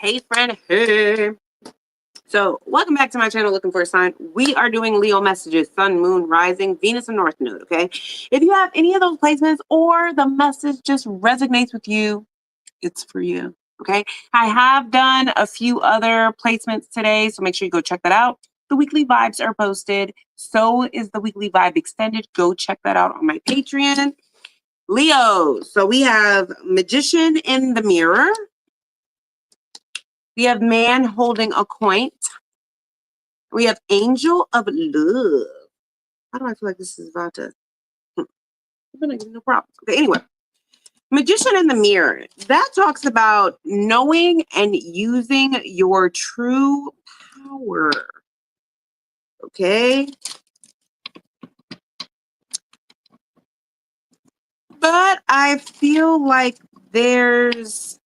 Hey, friend. Hey. So, welcome back to my channel, Looking for a Sign. We are doing Leo messages, Sun, Moon, Rising, Venus, and North Node, okay? If you have any of those placements or the message just resonates with you, it's for you, okay? I have done a few other placements today, so make sure you go check that out. The weekly vibes are posted. So is the weekly vibe extended. Go check that out on my Patreon. Leo. So we have Magician in the Mirror. We have Man holding a coin. We have Angel of Love. How do I feel like this is about to? I'm gonna give no problems. Okay, anyway. Magician in the Mirror. That talks about knowing and using your true power. Okay. But I feel like that's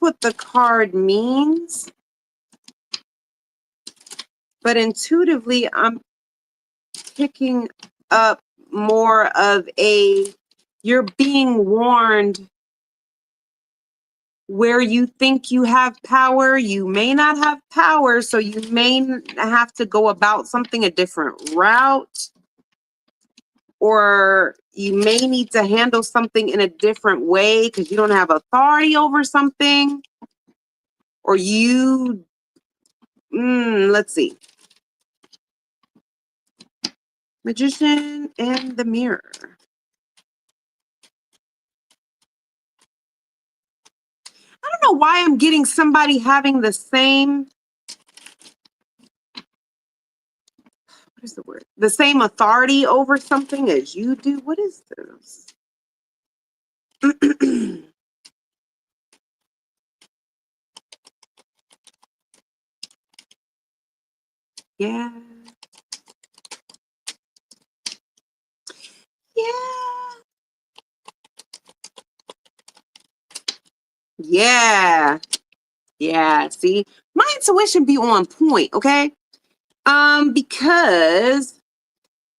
what the card means. But intuitively, I'm picking up more of you're being warned where you think you have power, you may not have power, so you may have to go about something a different route, or you may need to handle something in a different way because you don't have authority over something, or let's see. Magician and the Mirror. I don't know why I'm getting somebody having the same, what is the word? The same authority over something as you do. What is this? Yeah. Yeah. Yeah. Yeah. See, my intuition be on point, okay? Because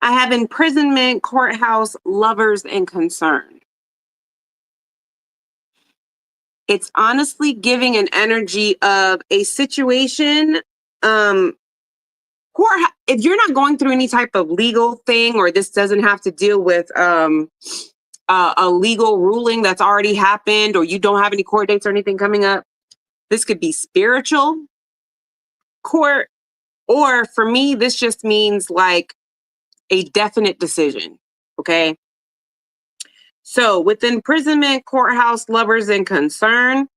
I have imprisonment, courthouse, lovers, and concern. It's honestly giving an energy of a situation. If you're not going through any type of legal thing, or this doesn't have to deal with a legal ruling that's already happened, or you don't have any court dates or anything coming up, this could be spiritual court, or for me, this just means like a definite decision. Okay. So with imprisonment, courthouse, lovers, and concern,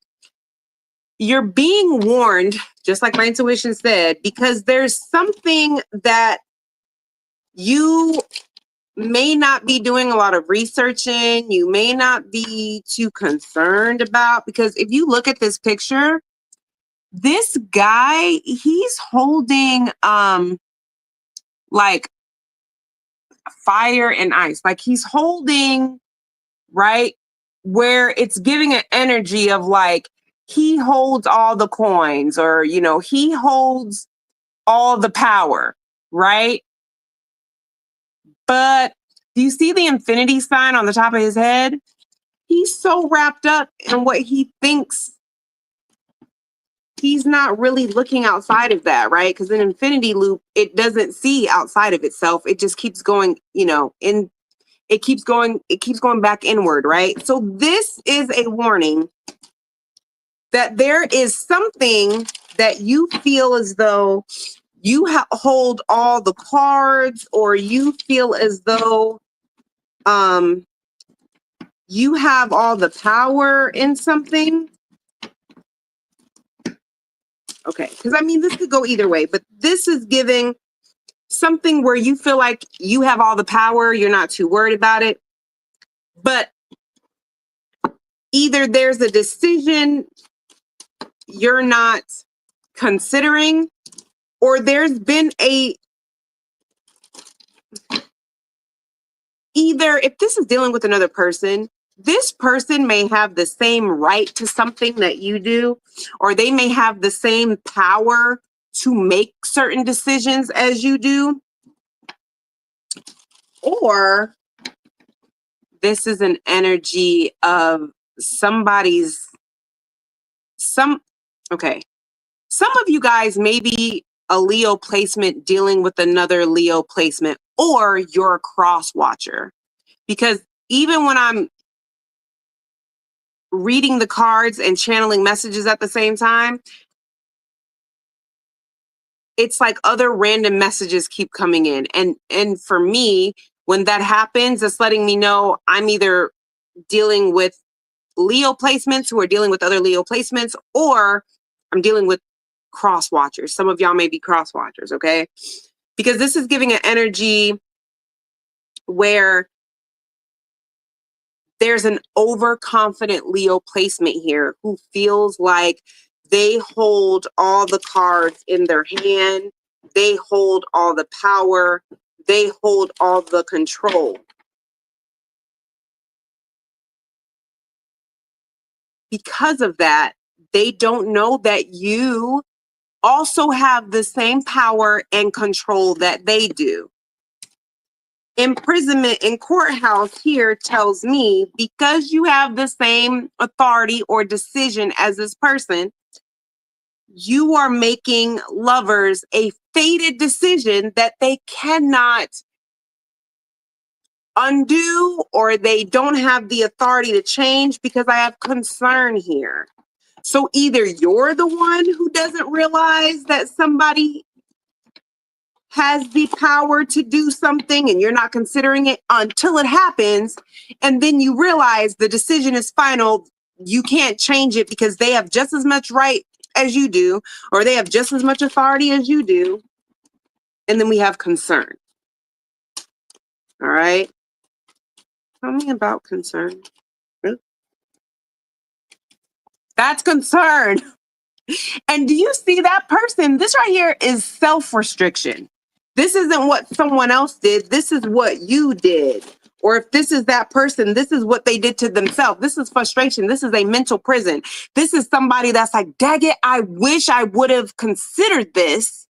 you're being warned, just like my intuition said, because there's something that you may not be doing a lot of research in, you may not be too concerned about, because if you look at this picture, this guy, he's holding like fire and ice. Like he's holding, right, where it's giving an energy of like he holds all the coins, or he holds all the power, right? But do you see the infinity sign on the top of his head? He's so wrapped up in what he thinks. He's not really looking outside of that, right? Because an infinity loop, it doesn't see outside of itself. It just keeps going, it keeps going back inward, right? So this is a warning that there is something that you feel as though you hold all the cards, or you feel as though you have all the power in something. Okay, because I mean, this could go either way, but this is giving something where you feel like you have all the power, you're not too worried about it, but either there's a decision you're not considering, or there's been either, if this is dealing with another person, this person may have the same right to something that you do, or they may have the same power to make certain decisions as you do, or this is an energy of some Okay. Some of you guys may be a Leo placement dealing with another Leo placement, or you're a cross watcher. Because even when I'm reading the cards and channeling messages at the same time, it's like other random messages keep coming in. And for me, when that happens, it's letting me know I'm either dealing with Leo placements who are dealing with other Leo placements, or I'm dealing with cross watchers. Some of y'all may be cross watchers, okay? Because this is giving an energy where there's an overconfident Leo placement here who feels like they hold all the cards in their hand, they hold all the power, they hold all the control. Because of that, they don't know that you also have the same power and control that they do. Imprisonment in courthouse here tells me because you have the same authority or decision as this person, you are making lovers a fated decision that they cannot undo, or they don't have the authority to change, because I have concern here. So either you're the one who doesn't realize that somebody has the power to do something and you're not considering it until it happens, and then you realize the decision is final, you can't change it because they have just as much right as you do, or they have just as much authority as you do, and then we have concern. All right, tell me about concern. That's concern. And do you see that person? This right here is self-restriction. This isn't what someone else did. This is what you did. Or if this is that person, this is what they did to themselves. This is frustration. This is a mental prison. This is somebody that's like, dang it, I wish I would have considered this,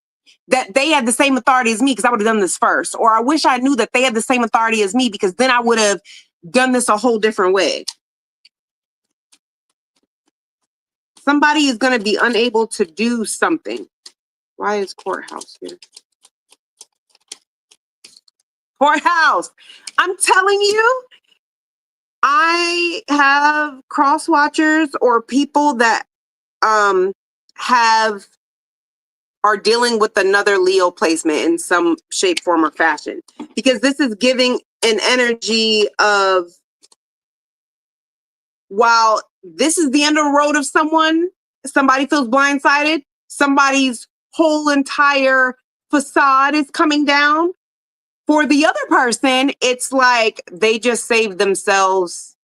that they had the same authority as me because I would have done this first. Or I wish I knew that they had the same authority as me because then I would have done this a whole different way. Somebody is going to be unable to do something. Why is courthouse here? Courthouse. I'm telling you, I have cross watchers or people that have are dealing with another Leo placement in some shape, form, or fashion. Because this is giving an energy of, while this is the end of the road of someone, somebody feels blindsided, somebody's whole entire facade is coming down. For the other person, it's like they just saved themselves,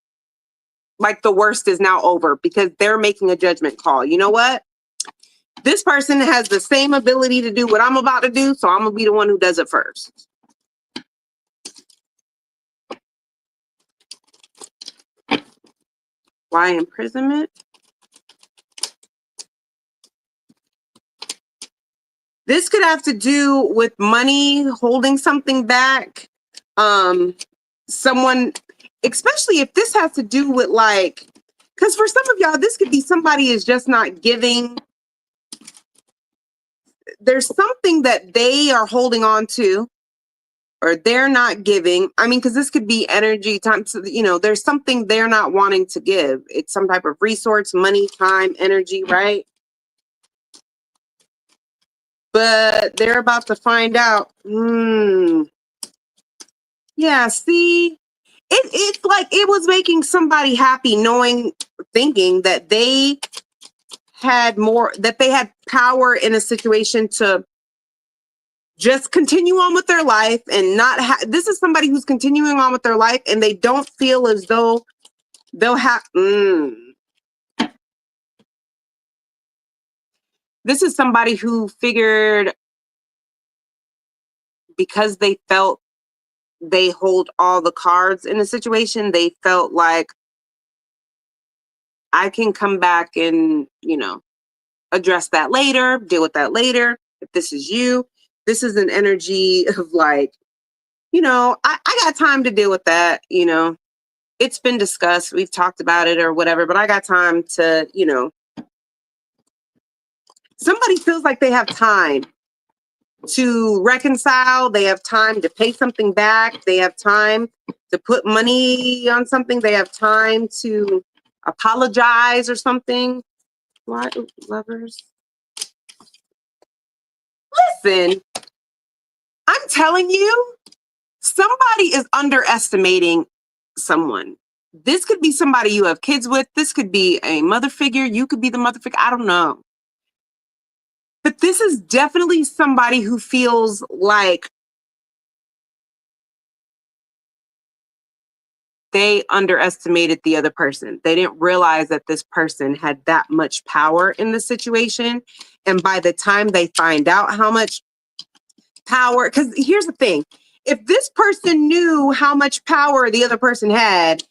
like the worst is now over because they're making a judgment call. You know what? This person has the same ability to do what I'm about to do, so I'm going to be the one who does it first. Why imprisonment? This could have to do with money, holding something back. Someone, especially if this has to do with like, because for some of y'all, this could be somebody is just not giving. There's something that they are holding on to, or they're not giving. I mean, because this could be energy, time. So, you know, there's something they're not wanting to give. It's some type of resource, money, time, energy, right? But they're about to find out. Yeah, see, it's like it was making somebody happy knowing, thinking that they had more, that they had power in a situation to just continue on with their life and not this is somebody who's continuing on with their life and they don't feel as though they'll have this is somebody who figured, because they felt they hold all the cards in a situation, they felt like I can come back and, you know, address that later, deal with that later. If this is you, this is an energy of like, you know, I got time to deal with that, you know. It's been discussed, we've talked about it or whatever, but I got time to, you know, Somebody feels like they have time to reconcile. They have time to pay something back. They have time to put money on something. They have time to apologize or something. Why, lovers? Listen, I'm telling you, somebody is underestimating someone. This could be somebody you have kids with. This could be a mother figure. You could be the mother figure. I don't know. But this is definitely somebody who feels like they underestimated the other person. They didn't realize that this person had that much power in the situation. And by the time they find out how much power, because here's the thing, if this person knew how much power the other person had,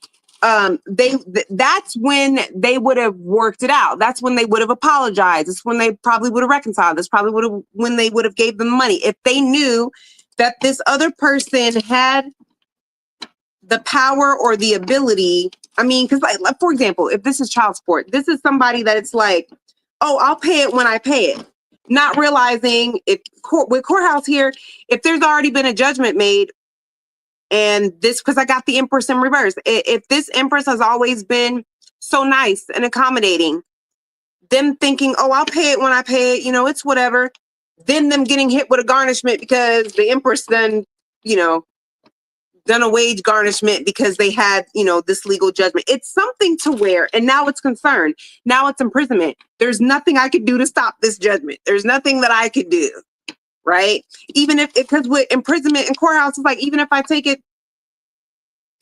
that's when they would have worked it out. That's when they would have apologized. That's when they probably would have reconciled. That's probably would have when they would have gave them money. If they knew that this other person had the power or the ability. I mean, because like, for example, if this is child support, this is somebody that it's like, oh, I'll pay it when I pay it. Not realizing if with courthouse here, if there's already been a judgment made, and this, because I got the Empress in reverse. If this Empress has always been so nice and accommodating, them thinking, oh, I'll pay it when I pay it, it's whatever. Then them getting hit with a garnishment because the Empress then, done a wage garnishment because they had, this legal judgment. It's something to where, and now it's concern. Now it's imprisonment. There's nothing I could do to stop this judgment. There's nothing that I could do, right? Even because with imprisonment in courthouse, it's like, even if I take it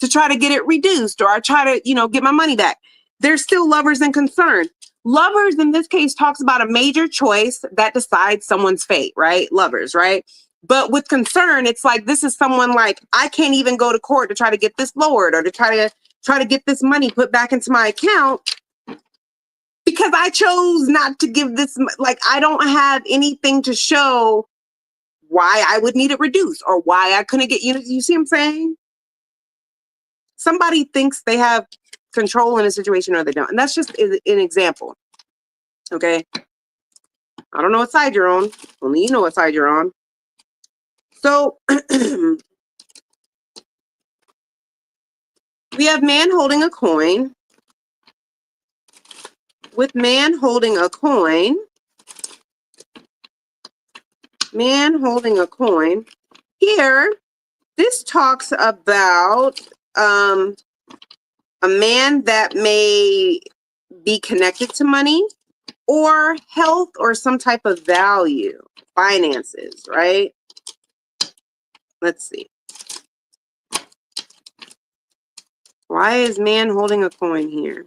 to try to get it reduced or I try to, get my money back, there's still lovers and concern. Lovers in this case talks about a major choice that decides someone's fate, right? Lovers, right? But with concern, it's like, this is someone like, I can't even go to court to try to get this lowered or to try to get this money put back into my account because I chose not to give this, like, I don't have anything to show why I would need it reduced or why I couldn't get, you see what I'm saying? Somebody thinks they have control in a situation or they don't. And that's just an example. Okay. I don't know what side you're on. Only you know what side you're on. So we have man holding a coin. With man holding a coin, here, this talks about a man that may be connected to money or health or some type of value, finances, right? Let's see. Why is man holding a coin here?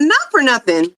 Not for nothing.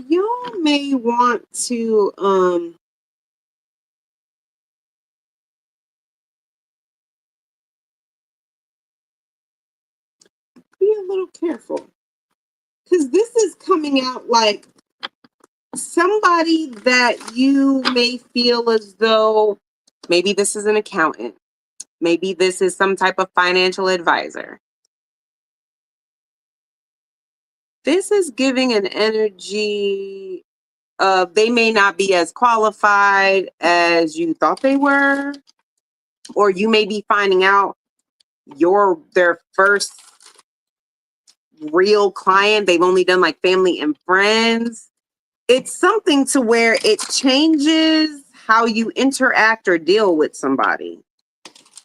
Y'all may want to be a little careful, because this is coming out like somebody that you may feel as though maybe this is an accountant, maybe this is some type of financial advisor. This is giving an energy of they may not be as qualified as you thought they were, or you may be finding out you're their first real client. They've only done like family and friends. It's something to where it changes how you interact or deal with somebody.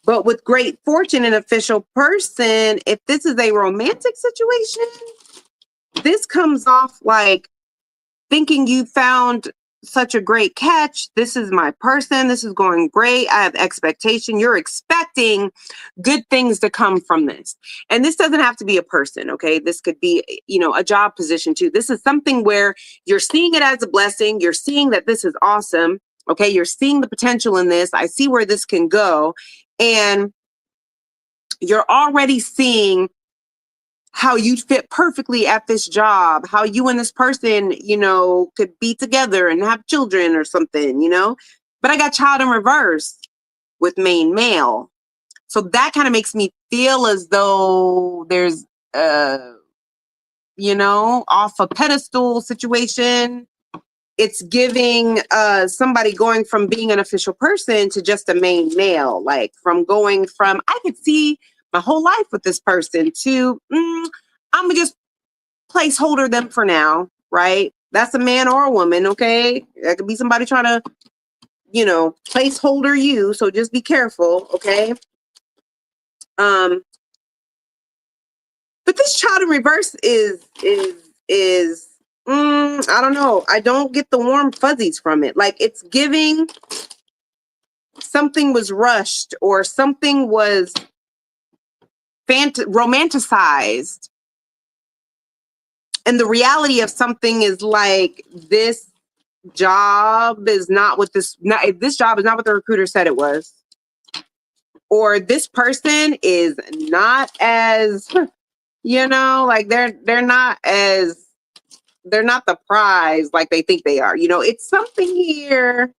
But with great fortune, an official person, if this is a romantic situation, this comes off like thinking you found such a great catch. This is my person. This is going great. I have expectation. You're expecting good things to come from this. And this doesn't have to be a person, okay? This could be, a job position too. This is something where you're seeing it as a blessing. You're seeing that this is awesome, okay? You're seeing the potential in this. I see where this can go. And you're already seeing how you fit perfectly at this job, how you and this person, could be together and have children or something, But I got child in reverse with main male. So that kind of makes me feel as though there's, off a pedestal situation. It's giving somebody going from being an official person to just a main male, like I could see my whole life with this person to I'm gonna just placeholder them for now, right? That's a man or a woman, okay? That could be somebody trying to, placeholder you. So just be careful, okay? But this child in reverse is I don't know. I don't get the warm fuzzies from it. Like it's giving something was rushed or something was romanticized. And the reality of something is like this job is not what this job is not what the recruiter said it was. Or this person is not as, like they're not the prize like they think they are. It's something here.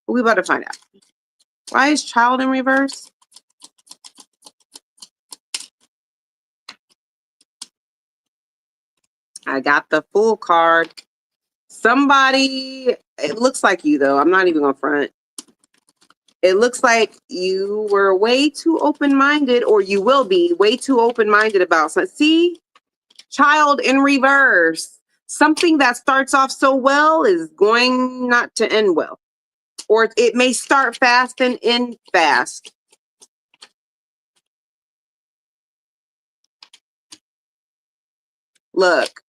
We about to find out. Why is child in reverse? I got the full card. Somebody, it looks like you though. I'm not even gonna front. It looks like you were way too open-minded, or you will be way too open-minded about something. See, child in reverse. Something that starts off so well is going not to end well. Or it may start fast and end fast. Look.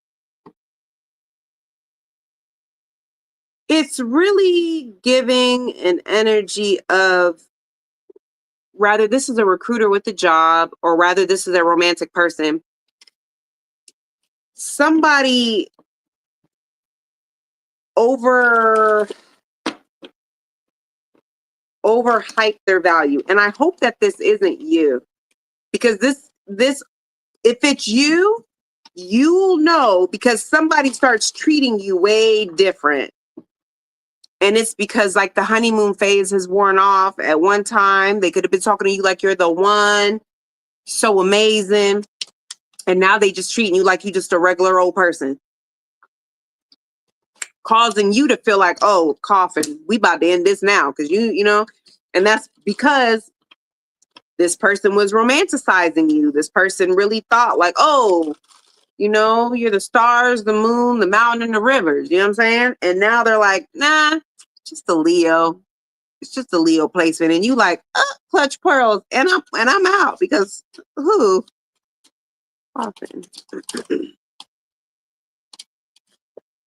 It's really giving an energy of rather this is a recruiter with a job, or rather this is a romantic person. Somebody overhype their value. And I hope that this isn't you. Because this if it's you, you'll know because somebody starts treating you way different. And it's because like the honeymoon phase has worn off. At one time, they could have been talking to you like you're the one, so amazing. And now they just treating you like you just a regular old person. Causing you to feel like, oh, coughing, we about to end this now. Because and that's because this person was romanticizing you. This person really thought like, oh, you're the stars, the moon, the mountain, and the rivers. You know what I'm saying? And now they're like, nah, just a Leo. It's just a Leo placement. And you like, clutch pearls. And I'm out because who? Coffin.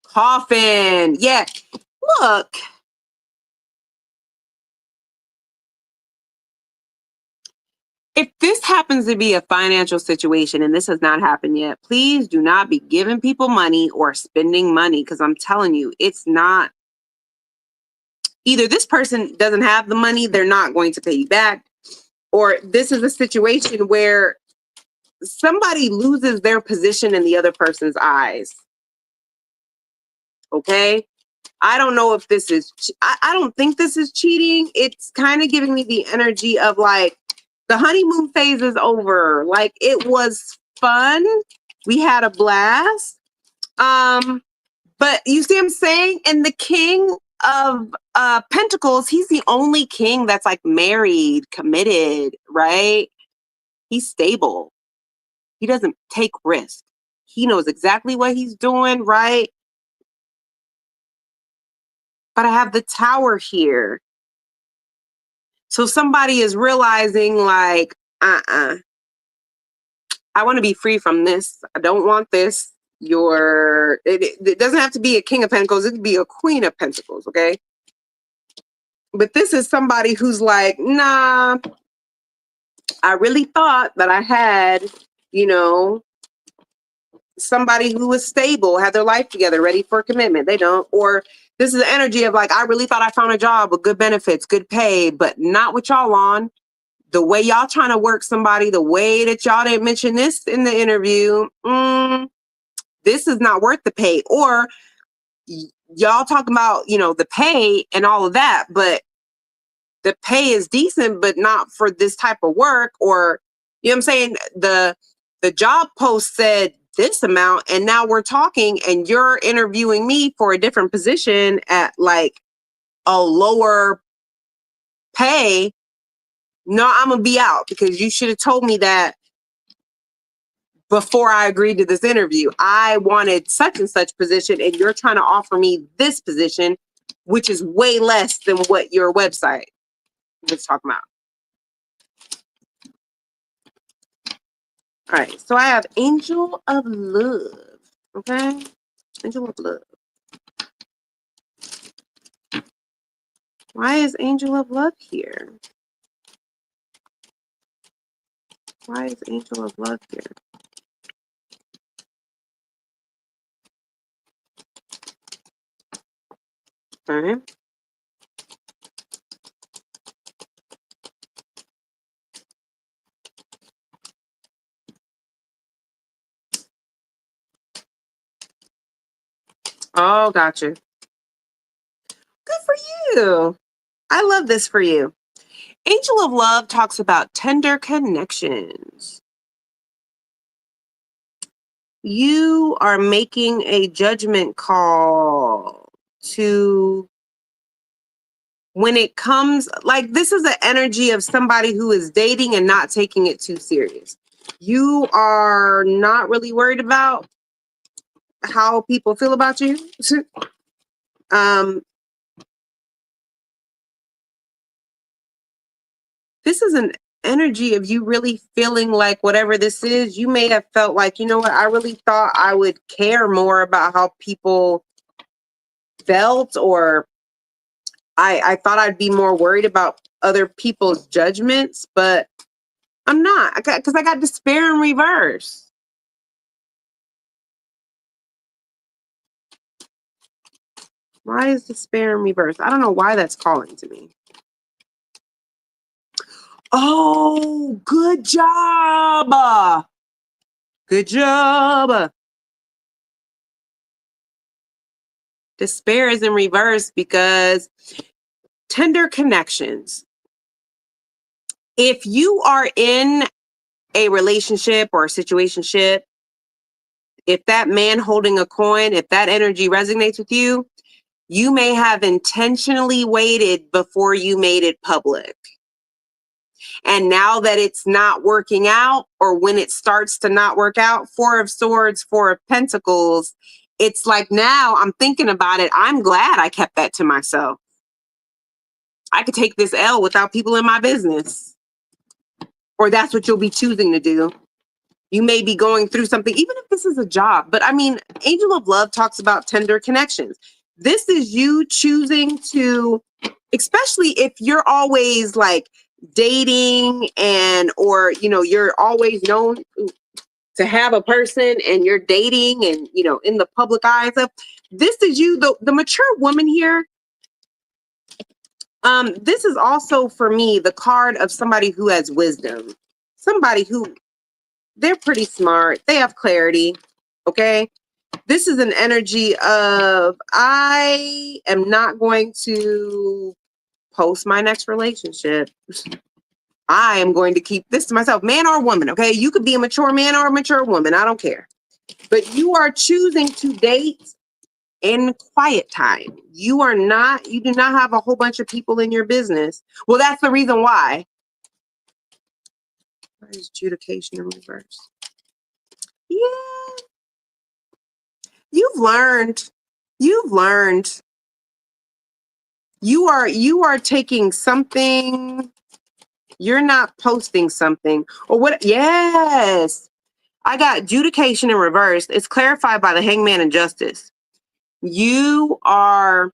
Coffin. Yeah. Look. If this happens to be a financial situation and this has not happened yet, please do not be giving people money or spending money because I'm telling you, it's not. Either this person doesn't have the money, they're not going to pay you back, or this is a situation where somebody loses their position in the other person's eyes. Okay? I don't know if this is, I don't think this is cheating. It's kind of giving me the energy of like, the honeymoon phase is over. Like it was fun. We had a blast. But you see what I'm saying? And the king of Pentacles, he's the only king that's like married, committed, right? He's stable. He doesn't take risk. He knows exactly what he's doing, right? But I have the Tower here. So somebody is realizing like, I want to be free from this. I don't want this. it doesn't have to be a King of Pentacles. It could be a Queen of Pentacles, okay? But this is somebody who's like, nah, I really thought that I had, you know, somebody who was stable, had their life together, ready for commitment. They don't. Or this is the energy of like, I really thought I found a job with good benefits, good pay, but not what y'all on. The way y'all trying to work somebody, the way that y'all didn't mention this in the interview, this is not worth the pay. Or y'all talking about, you know, the pay and all of that, but the pay is decent, but not for this type of work. Or, you know what I'm saying? The job post said this amount, and now we're talking and you're interviewing me for a different position at like a lower pay. No, I'm gonna be out because you should have told me that before I agreed to this interview. I wanted such and such position, and you're trying to offer me this position, which is way less than what your website was talking about. All right, so I have Angel of Love, okay? Angel of Love. Why is Angel of Love here? Why is Angel of Love here? All right. Oh, gotcha. Good for you. I love this for you. Angel of Love talks about tender connections. You are making a judgment call to, when it comes, like, this is the energy of somebody who is dating and not taking it too serious. You are not really worried about how people feel about you. This is an energy of you really feeling like whatever this is, you may have felt like, you know what, I really thought I would care more about how people felt, or I thought I'd be more worried about other people's judgments, but I'm not, because I got despair in reverse. Why is despair in reverse? I don't know why that's calling to me. Oh, good job. Good job. Despair is in reverse because tender connections. If you are in a relationship or a situationship, if that man holding a coin, if that energy resonates with you, you may have intentionally waited before you made it public. And now that it's not working out, or when it starts to not work out, Four of Swords, Four of Pentacles, it's like, now I'm thinking about it. I'm glad I kept that to myself. I could take this L without people in my business. Or that's what you'll be choosing to do. You may be going through something, even if this is a job. But I mean, Angel of Love talks about tender connections. This is you choosing to, especially if you're always like dating and, or, you know, you're always known to have a person and you're dating and, you know, in the public eyes of, this is you, the mature woman here. This is also for me the card of somebody who has wisdom, somebody who, they're pretty smart, they have clarity. Okay, this is an energy of, I am not going to post my next relationship. I am going to keep this to myself, man or woman. Okay, you could be a mature man or a mature woman, I don't care, but you are choosing to date in quiet time. You do not have a whole bunch of people in your business. Well, that's the reason why. Why is adjudication in reverse? Yeah. You've learned. You are taking something, you're not posting something. Or what? Yes. I got adjudication in reverse. It's clarified by the hangman and justice. You are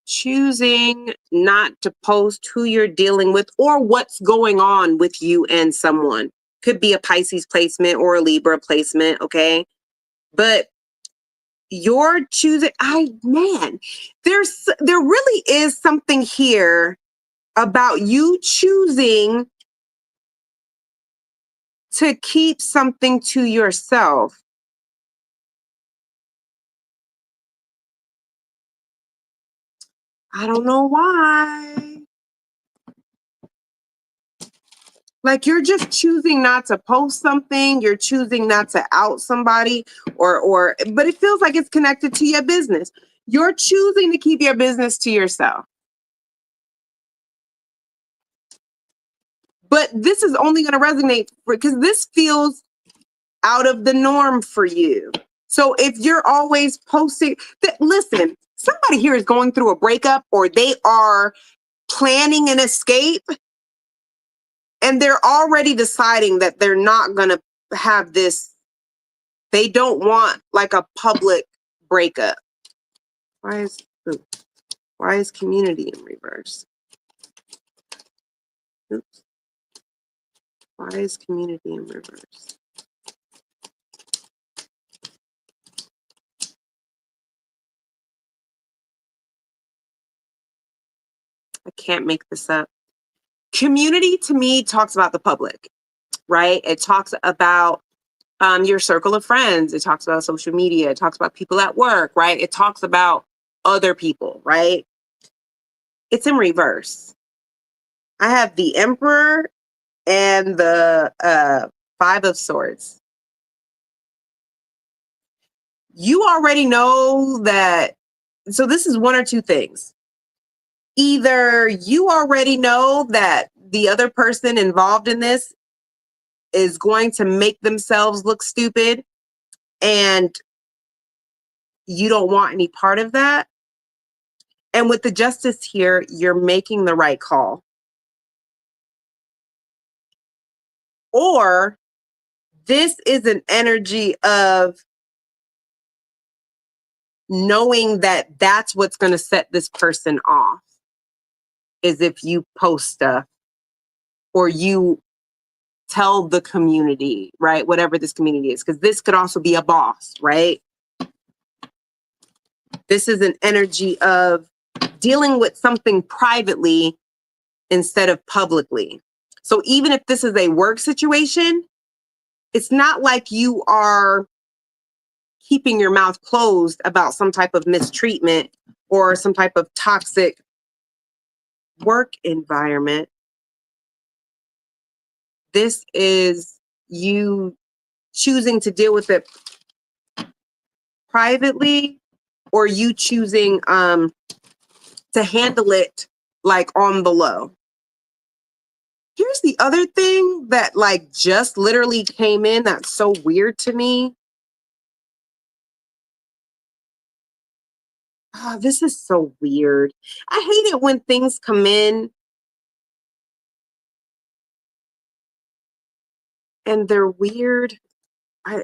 choosing not to post who you're dealing with or what's going on with you and someone. Could be a Pisces placement or a Libra placement, okay? But you're choosing, there really is something here about you choosing to keep something to yourself. I don't know why. Like you're just choosing not to post something, you're choosing not to out somebody but it feels like it's connected to your business. You're choosing to keep your business to yourself. But this is only going to resonate because this feels out of the norm for you. So if you're always posting, listen, somebody here is going through a breakup or they are planning an escape and they're already deciding that they're not going to have this. They don't want like a public breakup. Why is community in reverse? Oops. Why is community in reverse? I can't make this up. Community to me talks about the public, right? It talks about your circle of friends. It talks about social media. It talks about people at work, right? It talks about other people, right? It's in reverse. I have the Emperor and the Five of Swords. You already know that. So this is one or two things. Either you already know that the other person involved in this is going to make themselves look stupid and you don't want any part of that. And with the justice here, you're making the right call. Or this is an energy of knowing that that's what's going to set this person off, is if you post stuff or you tell the community, right? Whatever this community is, because this could also be a boss, right? This is an energy of dealing with something privately instead of publicly. So even if this is a work situation, it's not like you are keeping your mouth closed about some type of mistreatment or some type of toxic work environment. This is you choosing to deal with it privately or you choosing to handle it like on the low. Here's the other thing that like just literally came in that's so weird to me. Oh, this is so weird. I hate it when things come in and they're weird. And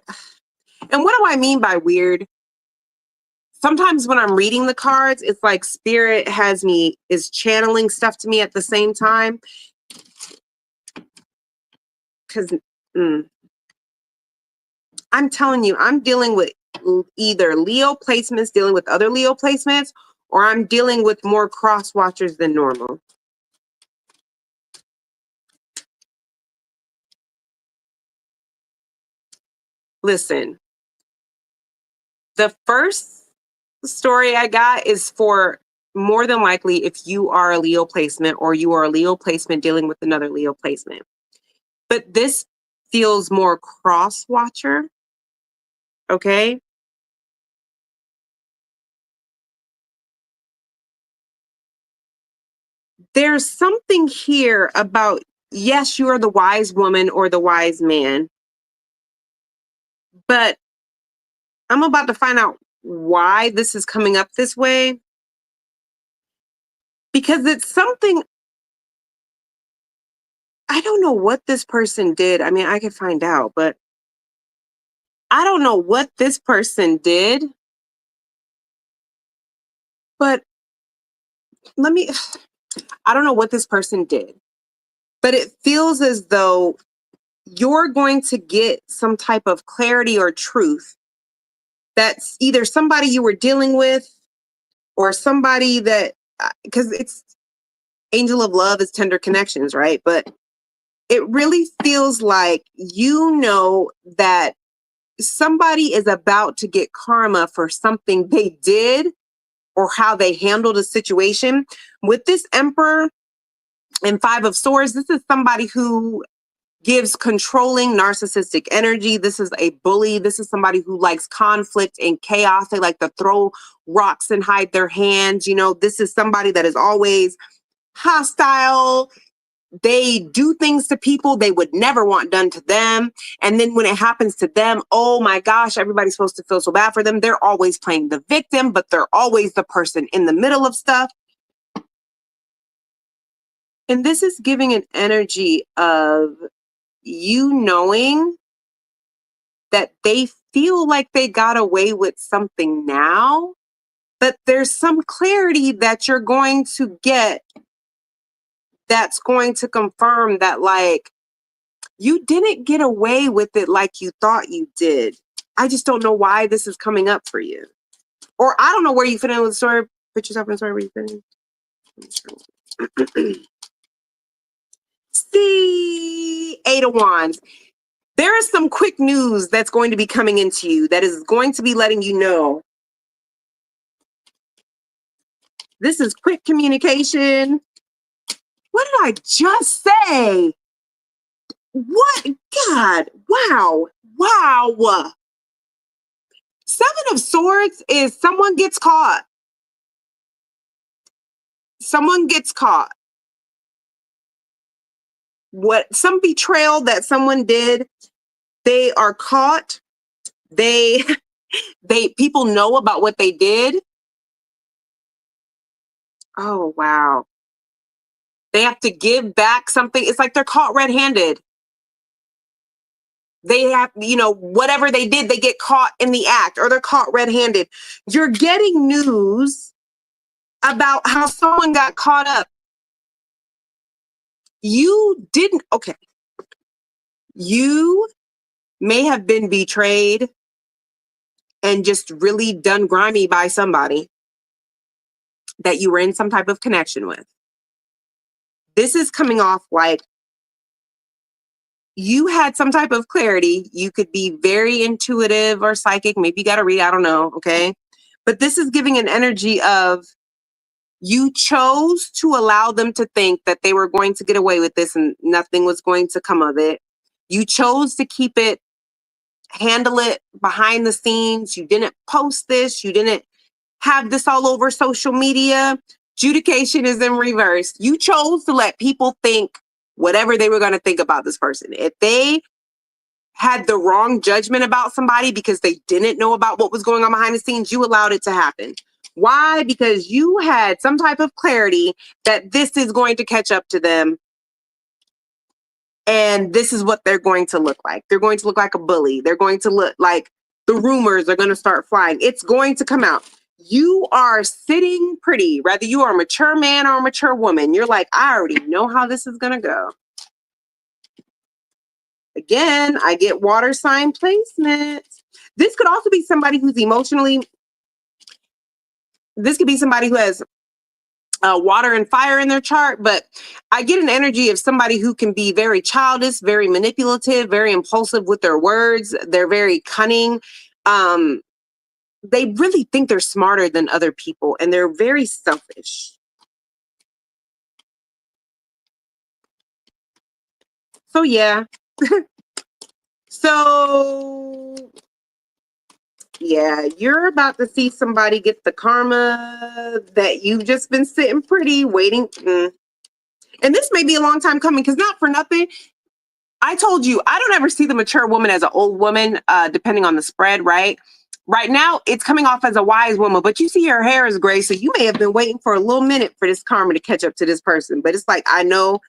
what do I mean by weird? Sometimes when I'm reading the cards, it's like spirit is channeling stuff to me at the same time. Because I'm telling you, I'm dealing with either Leo placements, dealing with other Leo placements, or I'm dealing with more cross watchers than normal. Listen, the first story I got is for more than likely if you are a Leo placement or you are a Leo placement dealing with another Leo placement. But this feels more cross watcher. Okay. There's something here about, yes, you are the wise woman or the wise man, but I'm about to find out why this is coming up this way. Because it's something I don't know what this person did. I mean, I could find out, but I don't know what this person did. But let me, I don't know what this person did, but it feels as though you're going to get some type of clarity or truth that's either somebody you were dealing with or somebody that, because it's angel of love is tender connections, right? But it really feels like you know that somebody is about to get karma for something they did or how they handled a situation. With this Emperor and Five of Swords, this is somebody who gives controlling narcissistic energy. This is a bully. This is somebody who likes conflict and chaos. They like to throw rocks and hide their hands. You know, this is somebody that is always hostile. They do things to people they would never want done to them. And then when it happens to them, oh my gosh, everybody's supposed to feel so bad for them. They're always playing the victim, but they're always the person in the middle of stuff. And this is giving an energy of you knowing that they feel like they got away with something now, but there's some clarity that you're going to get that's going to confirm that, like, you didn't get away with it like you thought you did. I just don't know why this is coming up for you. Or I don't know where you fit in with the story. Put yourself in the story where you fit in. See, Eight of Wands. There is some quick news that's going to be coming into you that is going to be letting you know. This is quick communication. What did I just say? What? God, wow, wow. Seven of Swords is someone gets caught. Someone gets caught. Some betrayal that someone did, they are caught. People know about what they did. Oh, wow. They have to give back something. It's like they're caught red-handed. They have, whatever they did, they get caught in the act or they're caught red-handed. You're getting news about how someone got caught up. You didn't, okay. You may have been betrayed and just really done grimy by somebody that you were in some type of connection with. This is coming off like you had some type of clarity. You could be very intuitive or psychic. Maybe you got to read, I don't know, okay? But this is giving an energy of you chose to allow them to think that they were going to get away with this and nothing was going to come of it. You chose to keep it, handle it behind the scenes. You didn't post this. You didn't have this all over social media. Judication is in reverse. You chose to let people think whatever they were going to think about this person. If they had the wrong judgment about somebody because they didn't know about what was going on behind the scenes, you allowed it to happen. Why? Because you had some type of clarity that this is going to catch up to them. And this is what they're going to look like. They're going to look like a bully. They're going to look like the rumors are going to start flying. It's going to come out. You are sitting pretty, whether you are a mature man or a mature woman. You're like, I already know how this is going to go. Again, I get water sign placement. This could also be somebody who's emotionally, this could be somebody who has water and fire in their chart, but I get an energy of somebody who can be very childish, very manipulative, very impulsive with their words. They're very cunning. They really think they're smarter than other people, and they're very selfish. So yeah. So yeah, you're about to see somebody get the karma that you've just been sitting pretty waiting. And this may be a long time coming, because not for nothing, I told you, I don't ever see the mature woman as an old woman, depending on the spread, right? Right now, it's coming off as a wise woman, but you see her hair is gray, so you may have been waiting for a little minute for this karma to catch up to this person. But it's like, I know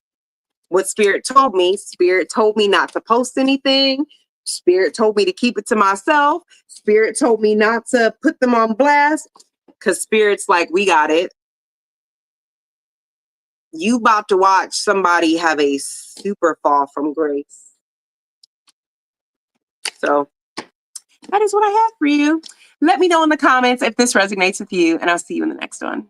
what Spirit told me. Spirit told me not to post anything. Spirit told me to keep it to myself. Spirit told me not to put them on blast, because Spirit's like, we got it. You about to watch somebody have a super fall from grace. So that is what I have for you. Let me know in the comments if this resonates with you, and I'll see you in the next one.